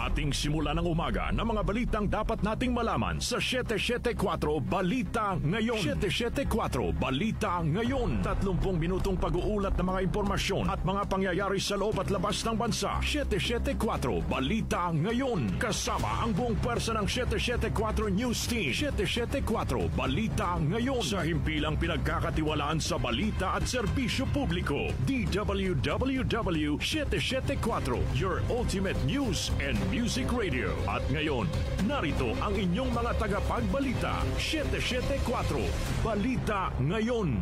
ating simula ng umaga ng mga balitang dapat nating malaman sa 774 Balita Ngayon. 774 Balita Ngayon. 30 minutong pag-uulat ng mga impormasyon at mga pangyayari sa loob at labas ng bansa. 774 Balita Ngayon. Kasama ang buong pwersa ng 774 News Team. 774 Balita Ngayon. Sa himpilang pinagkakatiwalaan sa balita at serbisyo publiko. DWWW 774, your ultimate news and music radio. At ngayon, narito ang inyong mga tagapagbalita. 774 Balita Ngayon.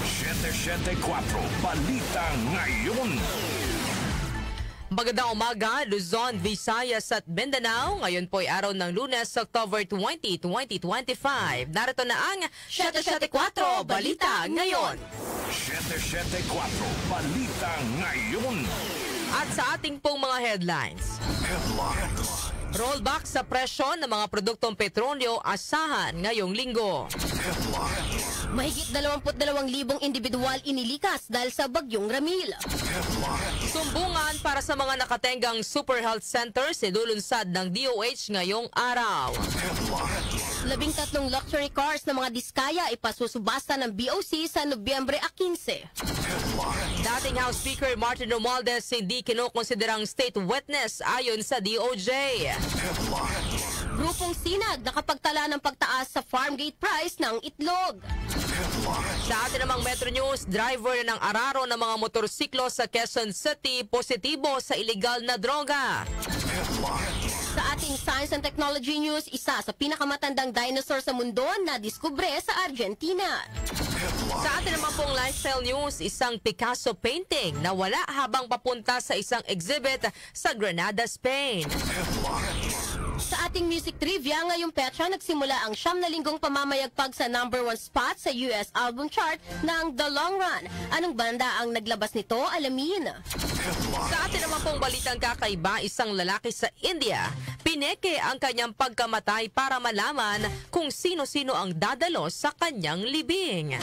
774 Balita Ngayon. Magandang umaga, Luzon, Visayas at Mindanao. Ngayon po ay araw ng Lunes, October 20, 2025. Narito na ang 774 Balita Ngayon. 774 Balita Ngayon. At sa ating pong mga headlines. Rollback sa presyo ng mga produktong petrolyo asahan ngayong linggo. Mahigit 22,000 individual inilikas dahil sa bagyong Ramil. Sumbungan para sa mga nakatenggang Super Health Centers ilulunsad ng DOH ngayong araw. 13 luxury cars ng mga Diskaya ipasusubasta ng BOC sa Nobyembre 15. Dating House Speaker Martin Romualdez hindi kinukonsiderang state witness ayon sa DOJ. Grupong Sinag nakapagtala ng pagtaas sa farm gate price ng itlog. Sa atin namang Metro News, driver ng araro ng mga motorsiklo sa Quezon City positibo sa illegal na droga. Sa ating Science and Technology News, isa sa pinakamatandang dinosaur sa mundo na diskubre sa Argentina. Sa atin naman pong lifestyle news, isang Picasso painting na wala habang papunta sa isang exhibit sa Granada, Spain. Sa ating music trivia, ngayong petsa nagsimula ang 9 na linggong pamamayagpag sa #1 spot sa US album chart ng The Long Run. Anong banda ang naglabas nito? Alamin. Sa atin naman pong balitang kakaiba, isang lalaki sa India, pineke ang kanyang pagkamatay para malaman kung sino-sino ang dadalo sa kanyang libing.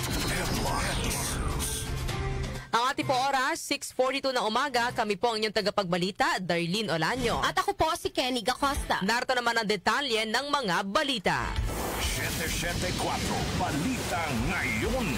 Ang ating po oras, 6:42 ng umaga, kami po ang inyong tagapagbalita, Darlene Olanyo. At ako po si Kenny Gacosta. Narito naman ang detalye ng mga balita. 774 Balita Ngayon.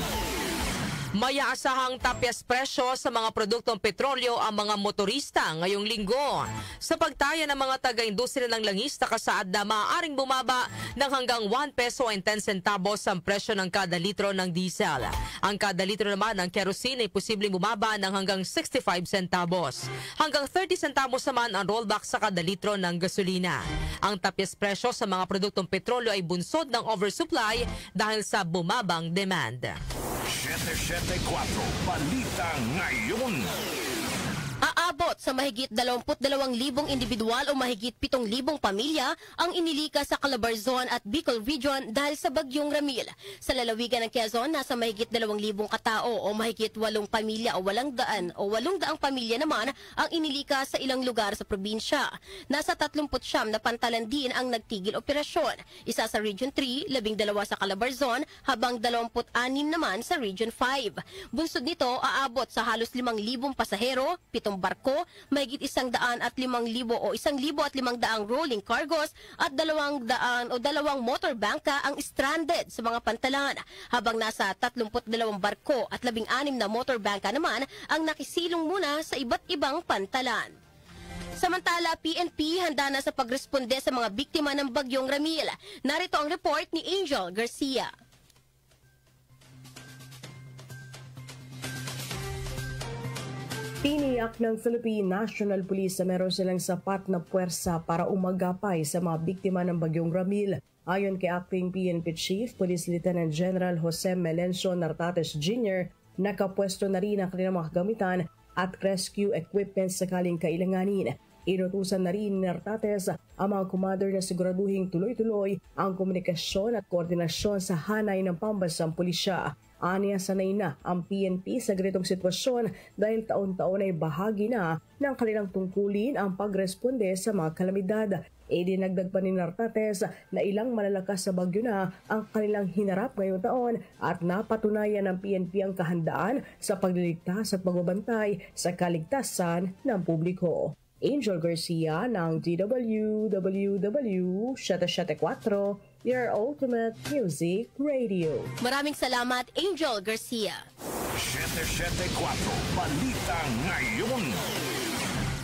May aasahang tapyas presyo sa mga produktong petrolyo ang mga motorista ngayong linggo. Sa pagtaya ng mga taga-industriya ng langis, nakasaad na maaaring bumaba ng hanggang 1 peso and 10 centavos ang presyo ng kada litro ng diesel. Ang kada litro naman ng kerosene ay posibleng bumaba ng hanggang 65 centavos. Hanggang 30 centavos naman ang rollback sa kada litro ng gasolina. Ang tapyas presyo sa mga produktong petrolyo ay bunsod ng oversupply dahil sa bumabang demand. 774 Balita Ngayon. Aabot sa mahigit 22,000 individual o mahigit 7,000 pamilya ang inilikas sa Calabarzon at Bicol Region dahil sa bagyong Ramil. Sa lalawigan ng Quezon, nasa mahigit 2,000 katao o mahigit 8 pamilya o 800 pamilya naman ang inilikas sa ilang lugar sa probinsya. Nasa 39 na pantalan din ang nagtigil operasyon. Isa sa Region 3, 12 sa Calabarzon, habang 26 naman sa Region 5. Bunsod nito, aabot sa halos 5,000 pasahero, 7 barko, mahigit 105,000 o 1,500 rolling cargos at 200 o 2 motor bangka ang stranded sa mga pantalan, habang nasa 32 barko at 16 na motor bangka naman ang nakisilong muna sa iba't ibang pantalan. Samantala, PNP handa na sa pagresponde sa mga biktima ng bagyong Ramil. Narito ang report ni Angel Garcia. Tiniyak ng Philippine National Police na meron silang sapat na puwersa para umagapay sa mga biktima ng bagyong Ramil. Ayon kay Acting PNP Chief, Police Lieutenant General Jose Melencio Nartates Jr., nakapwesto na rin ang kanilang mga kagamitan at rescue equipment sakaling kailanganin. Inutusan na rin ni Nartates ang mga commander na siguraduhing tuloy-tuloy ang komunikasyon at koordinasyon sa hanay ng pambansang pulisya. Aniya sanay na ang PNP sa ganitong sitwasyon dahil taon-taon ay bahagi na ng kanilang tungkulin ang pagresponde sa mga kalamidad. Idinagdag pa ni Nartates na ilang malalakas sa bagyo na ang kanilang hinarap ngayong taon at napatunayan ng PNP ang kahandaan sa pagliligtas at pagbabantay sa kaligtasan ng publiko. Angel Garcia ng DWWW 774, your ultimate music radio. Maraming salamat, Angel Garcia. 774 Balita Ngayon.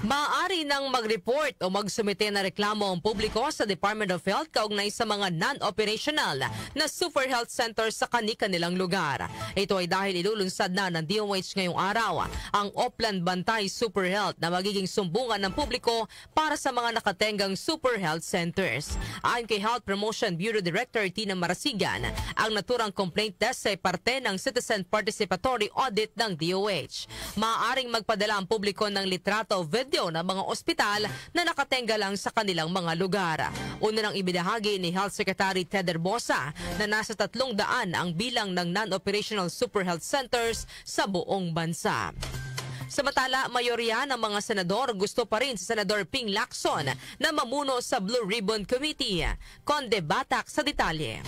Maaari nang mag-report o magsumite na reklamo ang publiko sa Department of Health kaugnay sa mga non-operational na super health centers sa kani-kanilang lugar. Ito ay dahil ilulunsad na ng DOH ngayong araw ang Oplan Bantay Super Health na magiging sumbungan ng publiko para sa mga nakatenggang super health centers. Ayon kay Health Promotion Bureau Director Tina Marasigan, ang naturang complaint desk ay parte ng Citizen Participatory Audit ng DOH. Maaaring magpadala ang publiko ng litrato o video ng mga ospital na nakatenga lang sa kanilang mga lugar. Una nang ibinahagi ni Health Secretary Ted Herbosa na nasa 300 ang bilang ng non-operational super health centers sa buong bansa. Samantala, mayorya ng mga senador gusto pa rin si Senador Ping Lacson na mamuno sa Blue Ribbon Committee. Conde Batak sa detalye.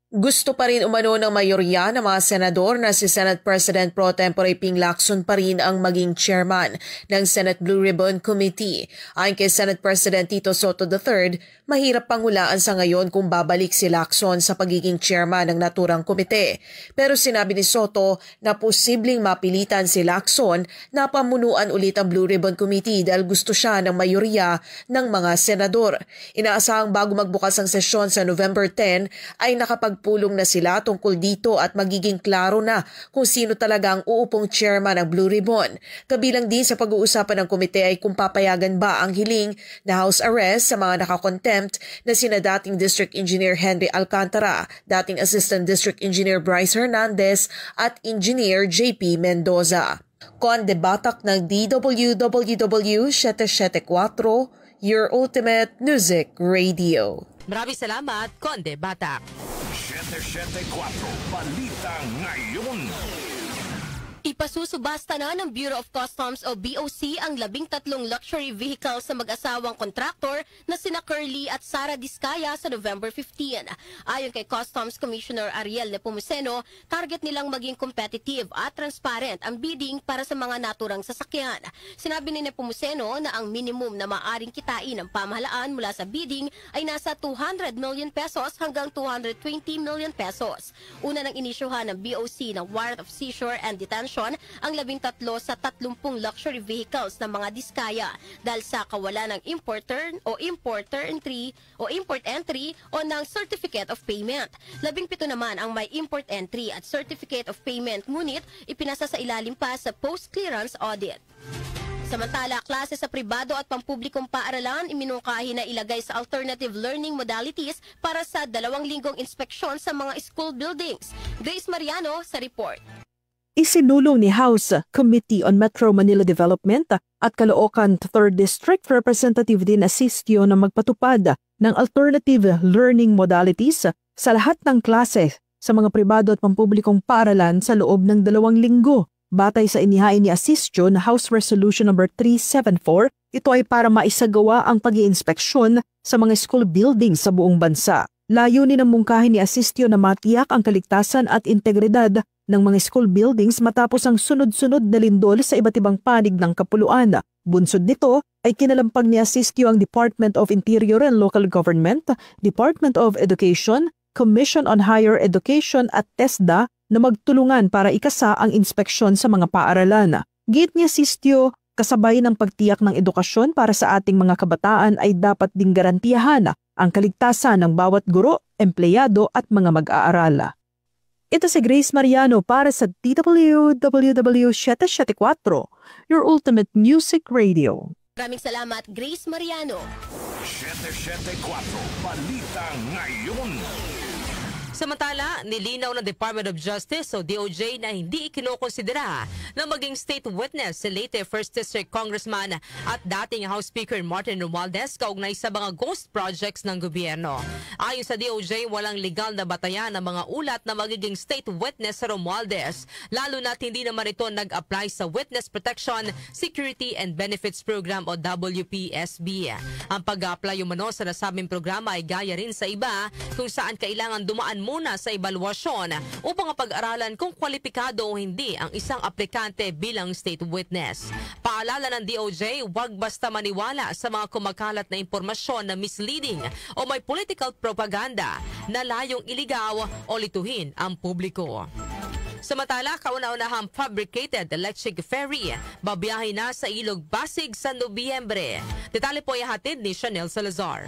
Gusto pa rin umano ng mayorya ng mga senador na si Senate President Pro Tempore Ping Lacson pa rin ang maging chairman ng Senate Blue Ribbon Committee. Ayon kay Senate President Tito Soto III, mahirap panghulaan sa ngayon kung babalik si Lacson sa pagiging chairman ng naturang komite. Pero sinabi ni Soto na posibleng mapilitan si Lacson na pamunuan ulit ang Blue Ribbon Committee dahil gusto siya ng mayorya ng mga senador. Inaasahang bago magbukas ang sesyon sa November 10 ay nakapagpulong na sila tungkol dito at magiging klaro na kung sino talaga ang uupong chairman ng Blue Ribbon. Kabilang din sa pag-uusapan ng komite ay kung papayagan ba ang hiling na house arrest sa mga nakakontempt na sina dating District Engineer Henry Alcantara, dating Assistant District Engineer Bryce Hernandez at Engineer JP Mendoza. Conde Batak ng DWWW 774, your ultimate music radio. Maraming salamat, Conde Batak. 774 Balita Ngayon. Ipasusubasta na ng Bureau of Customs o BOC ang 13 luxury vehicles sa mag-asawang kontraktor na sina Curly at Sara Diskaya sa November 15. Ayon kay Customs Commissioner Ariel Nepomuceno, target nilang maging competitive at transparent ang bidding para sa mga naturang sasakyan. Sinabi ni Nepomuceno na ang minimum na maaring kitain ng pamahalaan mula sa bidding ay nasa 200 million pesos hanggang 220 million pesos. Una nang inisyuhan ng BOC ng warrant of seizure and detention ang 13 sa 30 luxury vehicles ng mga Diskaya dahil sa kawalan ng import entry o ng certificate of payment. 17 naman ang may import entry at certificate of payment ngunit ipinasa sa ilalim pa sa post-clearance audit. Samantala, klase sa pribado at pampublikong paaralan iminungkahi na ilagay sa alternative learning modalities para sa 2 linggong inspeksyon sa mga school buildings. Grace Mariano sa report. Isinulong ni House Committee on Metro Manila Development at Caloocan 3rd District Representative din Asistio na magpatupad ng alternative learning modalities sa lahat ng klase sa mga pribado at pampublikong paaralan sa loob ng 2 linggo. Batay sa inihain ni Asistio na House Resolution No. 374, ito ay para maisagawa ang pag-iinspeksyon sa mga school buildings sa buong bansa. Layunin ng mungkahi ni Asistio na matiyak ang kaligtasan at integridad ng mga school buildings matapos ang sunod-sunod na lindol sa iba't ibang panig ng kapuluan. Bunsod nito ay kinalampag ni Asistio ang Department of Interior and Local Government, Department of Education, Commission on Higher Education at TESDA na magtulungan para ikasa ang inspeksyon sa mga paaralan. Giit ni Asistio, kasabay ng pagtiyak ng edukasyon para sa ating mga kabataan ay dapat ding garantiyahan ang kaligtasan ng bawat guro, empleyado at mga mag-aaral. Ito si Grace Mariano para sa DWWW 774, your ultimate music radio. Maraming salamat, Grace Mariano. 774 Balita Ngayon. Samantala, nilinaw ng Department of Justice o DOJ na hindi ikinokonsidera na maging state witness si late 1st District Congressman at dating House Speaker Martin Romualdez kaugnay sa mga ghost projects ng gobyerno. Ayon sa DOJ, walang legal na batayan ng mga ulat na magiging state witness sa Romualdez, lalo na't hindi naman ito nag-apply sa Witness Protection, Security and Benefits Program o WPSB. Ang pag-apply umano sa nasabing programa ay gaya rin sa iba kung saan kailangan dumaan muna sa ebalwasyon upang pag-aralan kung kwalipikado o hindi ang isang aplikante bilang state witness. Paalala ng DOJ, huwag basta maniwala sa mga kumakalat na impormasyon na misleading o may political propaganda na layong iligaw o lituhin ang publiko. Samantala, kauna-unahang fabricated electric ferry babiyahe na sa Ilog Pasig sa Nobyembre. Detalye po ay hatid ni Chanel Salazar.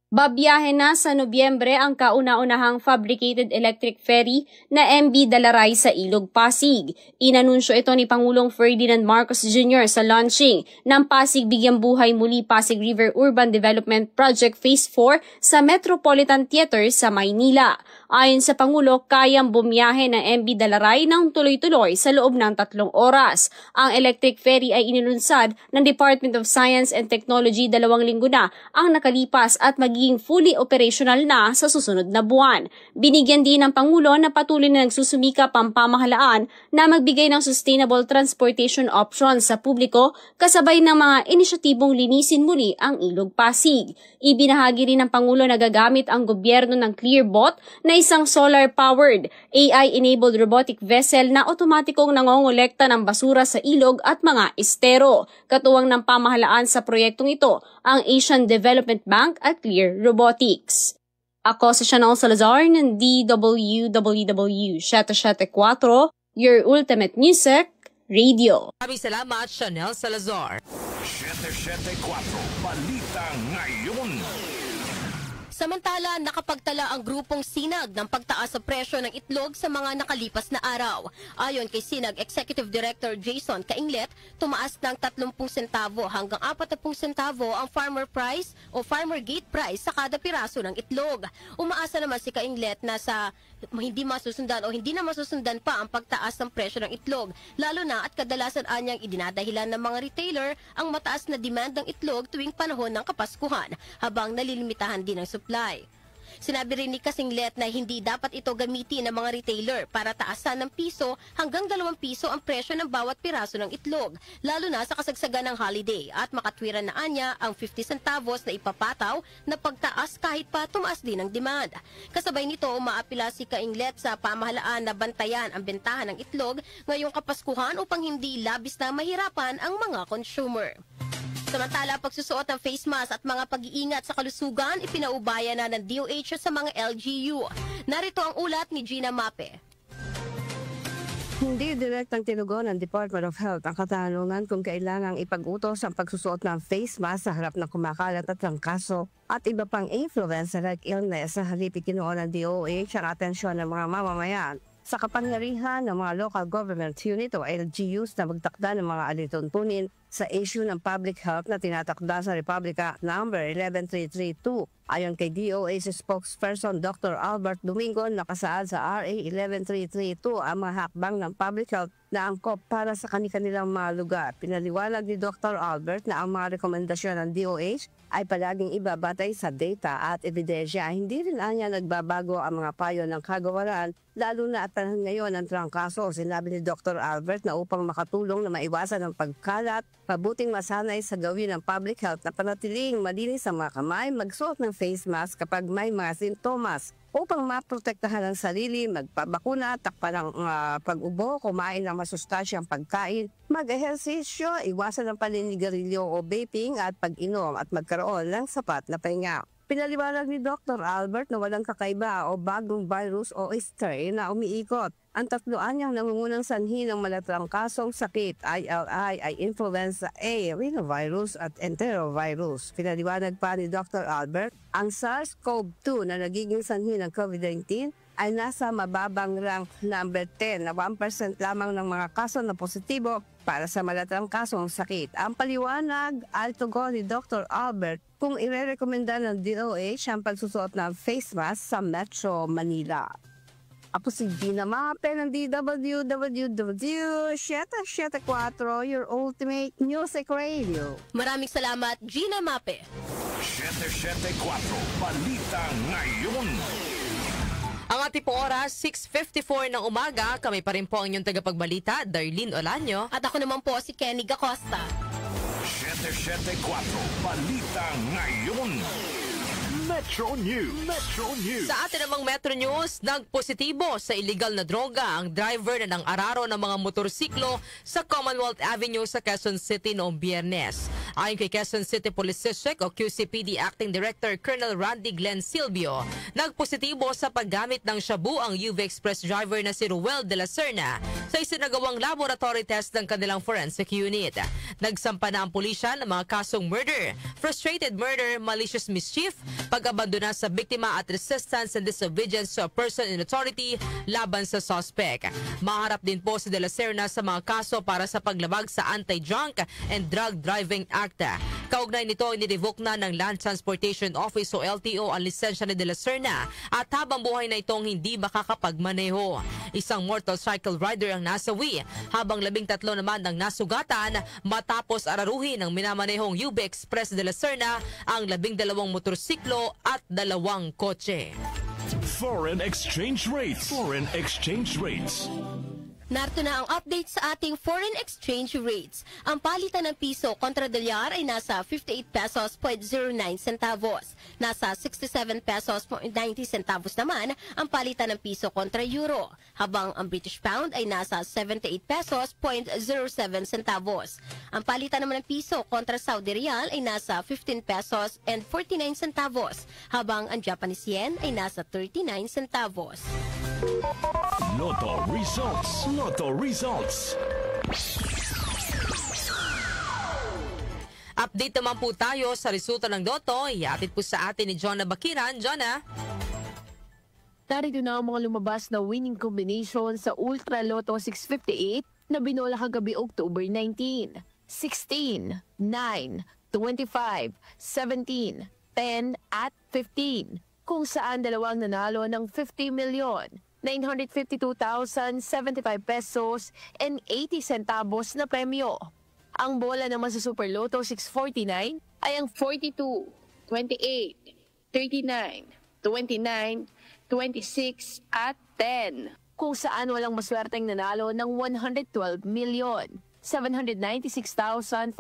Babiyahe na sa Nobyembre ang kauna-unahang fabricated electric ferry na MB Dalaray sa Ilog Pasig. Inanunsyo ito ni Pangulong Ferdinand Marcos Jr. sa launching ng Pasig Bigyang Buhay Muli Pasig River Urban Development Project Phase 4 sa Metropolitan Theater sa Maynila. Ayon sa Pangulo, kayang bumiyahe ng MB Dalaray ng tuloy-tuloy sa loob ng 3 oras. Ang electric ferry ay inilunsad ng Department of Science and Technology 2 linggo na ang nakalipas at magiging fully operational na sa susunod na buwan. Binigyan din ng Pangulo na patuloy na nagsusumikap ang pamahalaan na magbigay ng sustainable transportation options sa publiko kasabay ng mga inisyatibong linisin muli ang Ilog Pasig. Ibinahagi rin ng Pangulo na gagamit ang gobyerno ng Clearbot na isang solar-powered, AI-enabled robotic vessel na otomatikong nangongolekta ng basura sa ilog at mga estero. Katuwang ng pamahalaan sa proyektong ito ang Asian Development Bank at Clear Robotics. Ako si Chanel Salazar ng DWWW 774, your ultimate music radio. Maraming salamat, Chanel Salazar. 774 Balita Ngayon. Samantala, nakapagtala ang grupong Sinag ng pagtaas sa presyo ng itlog sa mga nakalipas na araw. Ayon kay Sinag Executive Director Jason Cainglet, tumaas ng 30 sentavo hanggang 40 sentavo ang farmer price o farmer gate price sa kada piraso ng itlog. Umaasa naman si Cainglet na sa hindi na masusundan pa ang pagtaas ng presyo ng itlog, lalo na at kadalasan anyang idinadahilan ng mga retailer ang mataas na demand ng itlog tuwing panahon ng Kapaskuhan, habang nalilimitahan din ang supply. Sinabi rin ni Cainglet na hindi dapat ito gamitin ng mga retailer para taasan ng piso hanggang 2 piso ang presyo ng bawat piraso ng itlog, lalo na sa kasagsagan ng holiday, at makatwiran na anya ang 50 centavos na ipapataw na pagtaas kahit pa tumaas din ang demand. Kasabay nito, umaapila si Cainglet sa pamahalaan na bantayan ang bentahan ng itlog ngayong Kapaskuhan upang hindi labis na mahirapan ang mga consumer. Samantala, pagsusuot ng face mask at mga pag-iingat sa kalusugan, ipinaubaya na ng DOH sa mga LGU. Narito ang ulat ni Gina Mape. Hindi direktang tinugon ng Department of Health ang katanungan kung kailangang ipag-utos ang pagsusuot ng face mask sa harap ng kumakalat at trangkaso at iba pang influenza-like illness sa halip ikinuon ng DOH ang atensyon ng mga mamamayan sa kapangyarihan ng mga local government unit o LGUs na magtakda ng mga alituntunin sa issue ng public health na tinatakda sa Republic Act No. 11332. Ayon kay DOH spokesperson Dr. Albert Domingo, nakasaad sa RA 11332 ang mga hakbang ng public health na angkop para sa kanilang mga lugar. Pinaliwanag ni Dr. Albert na ang mga rekomendasyon ng DOH ay palaging ibabatay sa data at ebidensya. Hindi rin anya nagbabago ang mga payo ng kagawaran, lalo na at panahon ngayon ng trangkaso. Sinabi ni Dr. Albert na upang makatulong na maiwasan ang pagkalat, mabuting masanay sa gawin ng public health na panatiling malinis ang mga kamay, magsuot ng face mask kapag may mga sintomas. Upang maprotektahan ang sarili, magpabakuna, takpan ang pag-ubo, kumain ng masustansyang pagkain, mag-ehersisyo, iwasan ang paninigarilyo o vaping at pag-inom at magkaroon ng sapat na pahinga. Pinaliwanag ni Dr. Albert na walang kakaiba o bagong virus o strain na umiikot. Ang tatloan niyang nangungunang sanhi ng malatrangkasong sakit, ILI, ay influenza A, rhinovirus at enterovirus. Pinaliwanag pa ni Dr. Albert, ang SARS-CoV-2 na nagiging sanhi ng COVID-19 ay nasa mababang rank number 10 na 1% lamang ng mga kaso na positibo para sa malatrangkasong sakit. Ang paliwanag ay tugon ni Dr. Albert kung irerekomenda ng DOH ang pagsusuot ng face mask sa Metro Manila. Ako si Gina Mape ng DWWW 774, your ultimate music radio. Maraming salamat, Gina Mape. 774 Balita Ngayon. Ang ating po oras, 6:54 ng umaga. Kami pa rin po ang inyong tagapagbalita, Darlene Olanyo. At ako naman po si Kenny Gacosta. 774 Balita Ngayon. Metro News. Metro News. Sa atin namang Metro News, nagpositibo sa illegal na droga ang driver na nang-araro ng mga motorsiklo sa Commonwealth Avenue sa Quezon City noong Biyernes. Ayon kay Quezon City Police District o QCPD Acting Director Colonel Randy Glenn Silvio, nagpositibo sa paggamit ng shabu ang UV Express driver na si Ruel de la Serna sa isinagawang laboratory test ng kanilang forensic unit. Nagsampa na ang pulisya ng mga kasong murder, frustrated murder, malicious mischief, pag-abandona sa biktima at resistance and disobedience to a person in authority laban sa suspect. Maharap din po si de la Serna sa mga kaso para sa paglabag sa Anti-Drunk and Drug Driving Act. Kaugnay nito, inirevoke na ng Land Transportation Office o LTO ang lisensya ni de la Serna at habang buhay na itong hindi makakapagmaneho. Isang motorcycle rider ang nasawi habang 13 naman ang nasugatan matapos araruhin ng minamanehong UV Express de la Serna ang 12 motorsiklo at 2 kotse. Foreign exchange rates. Foreign exchange rates. Narito na ang update sa ating foreign exchange rates. Ang palitan ng piso kontra dolyar ay nasa 58 pesos .09 centavos. Nasa 67 pesos .90 centavos naman ang palitan ng piso kontra euro. Habang ang British pound ay nasa 78 pesos .07 centavos. Ang palitan naman ng piso kontra Saudi Riyal ay nasa 15 pesos and 49 centavos. Habang ang Japanese yen ay nasa 39 centavos. Lotto results. Lotto results. Update naman po tayo sa resulta ng Lotto. Iatid po sa atin ni Jonah Bakiran. Jonah? Narito na ang mga lumabas na winning combination sa Ultra Lotto 658 na binola kagabi October 19, 16, 9, 25, 17, 10 at 15. Kung saan dalawang nanalo ng 50 million. 952,075 pesos and 80 centavos na premyo. Ang bola naman sa Super Lotto 649 ay ang 42, 28, 39, 29, 26 at 10. Kung saan walang maswerteng nanalo ng 112 million, 796,478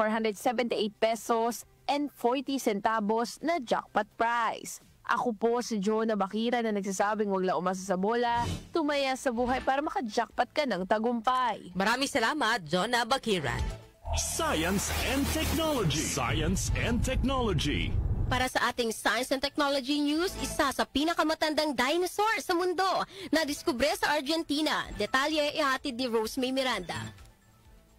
pesos and 40 centavos na jackpot prize. Ako po si Jonah Bakira na nagsasabing huwag lang umasa sa bola, tumaya sa buhay para maka-jackpot ka ng tagumpay. Maraming salamat, Jonah Bakiran. Science and Technology. Science and Technology. Para sa ating Science and Technology News, isa sa pinakamatandang dinosaur sa mundo na diskubre sa Argentina. Detalye ihatid ni Rosemary Miranda.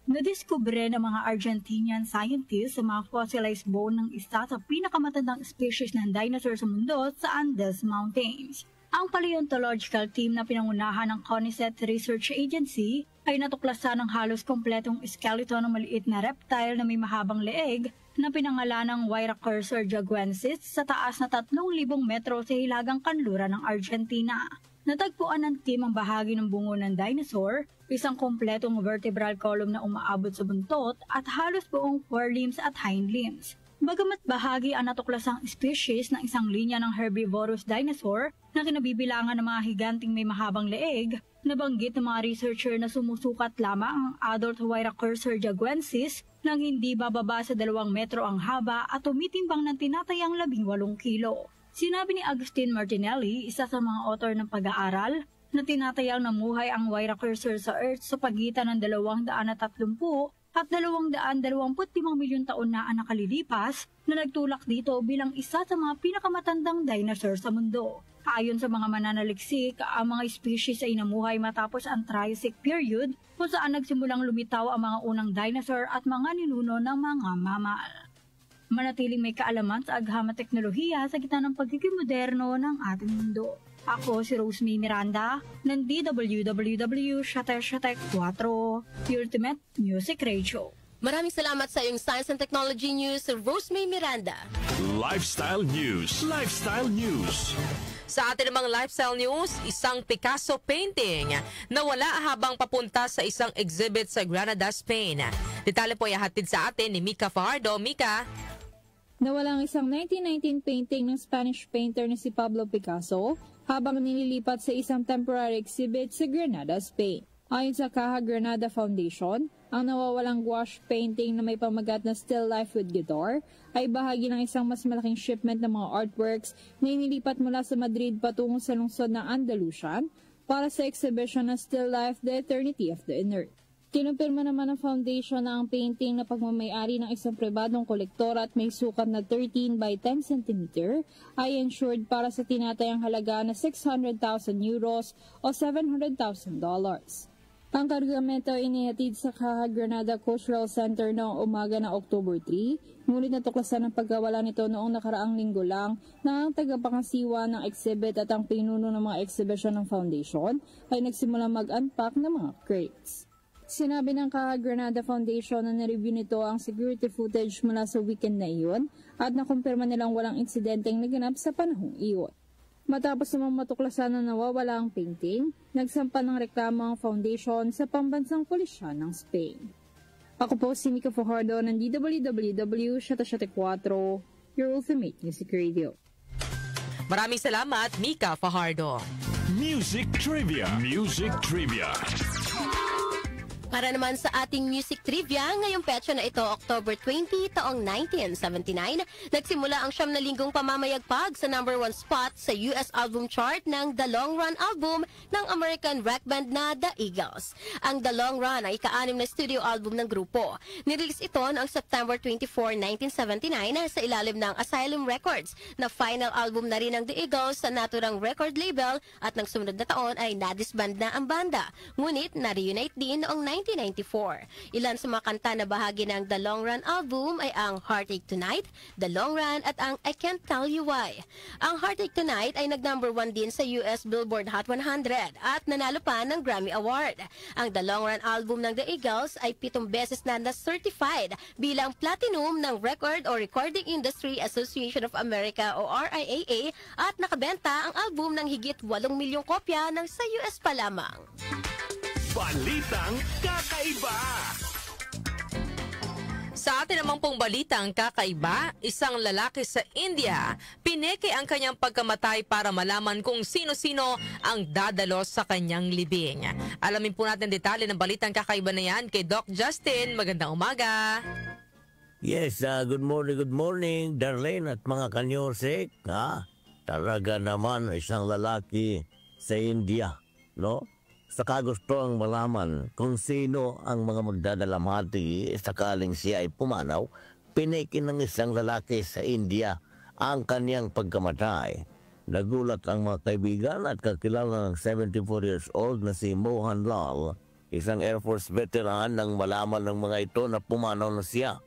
Nadiskubre ng mga Argentinian scientists sa mga fossilized bone ng isa sa pinakamatandang species ng dinosaur sa mundo sa Andes Mountains. Ang paleontological team na pinangunahan ng CONICET Research Agency ay natuklasan ng halos kompletong skeleton ng maliit na reptile na may mahabang leeg na pinangalan ng Wiracursor jaguensis sa taas na 3,000 metro sa hilagang kanluran ng Argentina. Natagpuan ng team ang bahagi ng bungo ng dinosaur, isang kompletong vertebral column na umaabot sa buntot at halos buong forelimbs at hind limbs. Bagamat bahagi ang natuklasang species ng isang linya ng herbivorous dinosaur na kinabibilangan ng mga higanting may mahabang leeg, nabanggit ng mga researcher na sumusukat lamang ang adult Wiracursor jaguensis nang hindi bababa sa 2 metro ang haba at tumitimbang ng tinatayang 18 kilo. Sinabi ni Agustin Martinelli, isa sa mga author ng pag-aaral, na tinatayang namuhay ang Wiracursor sa Earth sa pagitan ng 230 at 225 milyong taon na ang nakalilipas na nagtulak dito bilang isa sa mga pinakamatandang dinosaur sa mundo. Ayon sa mga mananaliksik, ang mga species ay namuhay matapos ang Triassic period kung saan nagsimulang lumitaw ang mga unang dinosaur at mga ninuno ng mga mammal. Manatiling may kaalaman sa agham at teknolohiya sa gitna ng pagiging moderno ng ating mundo. Ako si Rosemary Miranda ng DWWW 4 Ultimate Music Radio. Maraming salamat sa iyong Science and Technology News, Rosemary Miranda. Lifestyle News. Lifestyle News. Sa atin namang lifestyle news, isang Picasso painting nawala habang papunta sa isang exhibit sa Granada, Spain. Detalye po ay hatid sa atin ni Mika Fajardo. Mika? Nawala ang isang 1919 painting ng Spanish painter na si Pablo Picasso habang nililipat sa isang temporary exhibit sa Granada, Spain. Ayon sa Caja Granada Foundation, Ang nawawalang gouache painting na may pamagat na Still Life with Guitar ay bahagi ng isang mas malaking shipment ng mga artworks na inilipat mula sa Madrid patungo sa lungsod ng Andalusian para sa exhibition na Still Life, The Eternity of the Inert. Kinumpirma naman ng foundation na ang painting na pagmamayari ng isang pribadong kolektor at may sukat na 13 by 10 cm ay insured para sa tinatayang halaga na 600,000 euros o $700,000. Ang kargamento ay inihatid sa Caja Granada Cultural Center noong umaga ng October 3, ngunit natuklasan ang pagkawala nito noong nakaraang linggo lang na ang tagapangasiwa ng exhibit at ang pinuno ng mga exhibition ng foundation ay nagsimula mag-unpack ng mga crates. Sinabi ng Caja Granada Foundation na nireview nito ang security footage mula sa weekend na iyon at nakumpirma nilang walang insidenteng naganap sa panahong iyon. Matapos namang matuklasan na nawawala ang painting, nagsampa ng reklamo ang foundation sa pambansang pulisya ng Spain. Ako po si Mika Fajardo ng DWWW 774, your ultimate music radio. Maraming salamat, Mika Fajardo. Music Trivia. Music Trivia. Para naman sa ating music trivia, ngayong petsa na ito, October 20, taong 1979, nagsimula ang 7 na linggong pamamayagpag sa #1 spot sa US album chart ng The Long Run album ng American rock band na The Eagles. Ang The Long Run ay ika-6 na studio album ng grupo. Nirelease ito noong September 24, 1979 sa ilalim ng Asylum Records na final album na rin ng The Eagles sa naturang record label at ng sumunod na taon ay nadisband na ang banda. Ngunit na-reunite din noong 1994. Ilan sa mga kanta na bahagi ng The Long Run album ay ang Heartache Tonight, The Long Run at ang I Can't Tell You Why. Ang Heartache Tonight ay nag-number 1 din sa US Billboard Hot 100 at nanalo pa ng Grammy Award. Ang The Long Run album ng The Eagles ay 7 beses na na-certified bilang platinum ng Record or Recording Industry Association of America o RIAA at nakabenta ang album ng higit 8 milyong kopya ng sa US pa lamang. Balitang Kakaiba! Sa atin namang pong balitang kakaiba, isang lalaki sa India, pineke ang kanyang pagkamatay para malaman kung sino-sino ang dadalos sa kanyang libing. Alamin po natin detalye ng balitang kakaiba na yan kay Doc Justin. Magandang umaga! Yes, good morning, Darlene at mga kanyorsik. Talaga naman isang lalaki sa India, no? Saka gusto ang malaman kung sino ang mga magdadalamhati sakaling siya ay pumanaw, pineke ng isang lalaki sa India ang kaniyang pagkamatay. Nagulat ang mga kaibigan at kakilala ng 74 years old na si Mohan Lal, isang Air Force veteran, nang malaman ng mga ito na pumanaw na siya.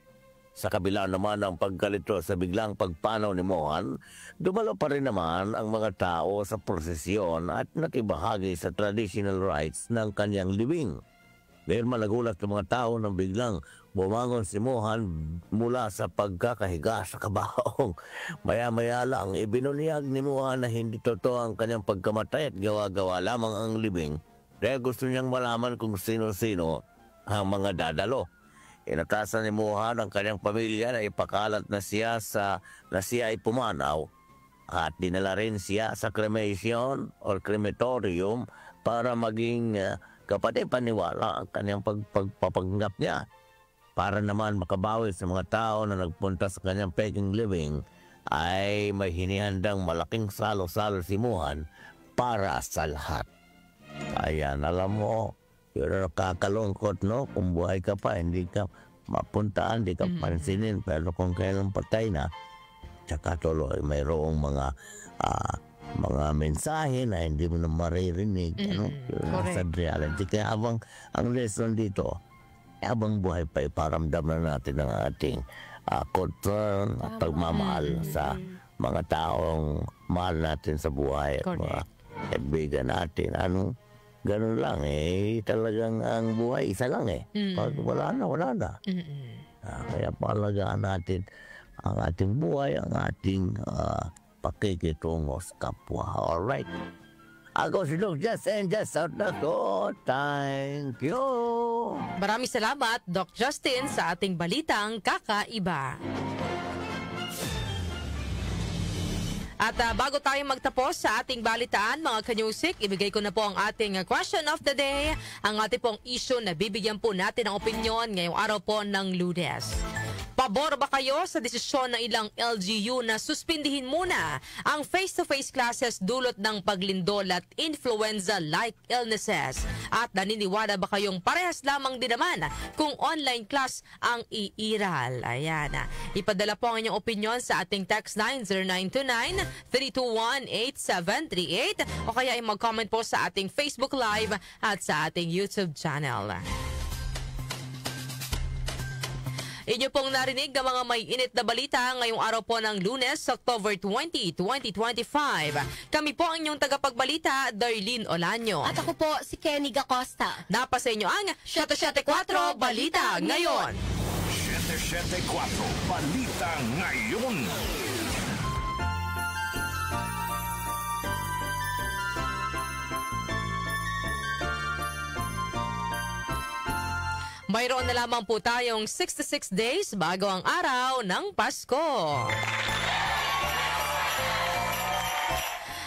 Sa kabila naman ng pagkalito sa biglang pagpanaw ni Mohan, dumalo pa rin naman ang mga tao sa prosesyon at nakibahagi sa traditional rites ng kanyang libing. Dahil nagulat ng mga tao nang biglang bumangon si Mohan mula sa pagkakahiga sa kabaong. Maya-maya lang ibinunyag ni Mohan na hindi totoo ang kanyang pagkamatay at gawa-gawa lamang ang libing. Dahil gusto niyang malaman kung sino-sino ang mga dadalo. Inatasan ni Mohan ang kanyang pamilya na ipakalat na siya ay pumanaw at dinala rin siya sa cremation or crematorium para maging kapatid-paniwala ang kanyang pagpapanggap niya. Para naman makabawi sa mga tao na nagpunta sa kanyang peking living, ay may hinihandang malaking salo-salo si Mohan para sa lahat. Ayan, alam mo, yun ang nakakalungkot, no? Kung buhay ka pa, hindi ka mapuntaan, hindi ka pansinin. Pero kung kailan patay na, tsaka tuloy mayroong mga mensahe na hindi mo na maririnig. Sa reality. Kaya habang ang lesson dito, habang buhay pa, iparamdam na natin ang ating concern at pagmamahal sa mga taong mahal natin sa buhay. Mga kaibigan natin. Ganun lang talagang ang buhay isa lang Pag wala na. Kaya palagaan natin ang ating buhay, ang ating pakikitungo sa kapwa. Alright. Ako si Doc Justin, just out na ko. Thank you. Maraming salamat, Doc Justin, sa ating balitang kakaiba. At bago tayo magtapos sa ating balitaan, mga kanyusik, ibigay ko na po ang ating question of the day. Ang ating pong issue na bibigyan po natin ng opinion ngayong araw po ng Lunes. Pabor ba kayo sa desisyon ng ilang LGU na suspindihin muna ang face-to-face classes dulot ng paglindol at influenza-like illnesses? At naniniwala ba kayong parehas lamang din naman kung online class ang iiral? Ayan. Ipadala po ang inyong opinion sa ating text line 0929-321-8738 o kaya ay mag-comment po sa ating Facebook Live at sa ating YouTube channel. Inyo pong narinig ang mga may init na balita ngayong araw po ng Lunes, October 20, 2025. Kami po ang inyong tagapagbalita, Darlene Olanyo. At ako po si Kenny Gacosta. Napasa inyo ang 774 Balita Ngayon. 774 Balita Ngayon. Mayroon na lamang po tayong 66 days bago ang araw ng Pasko.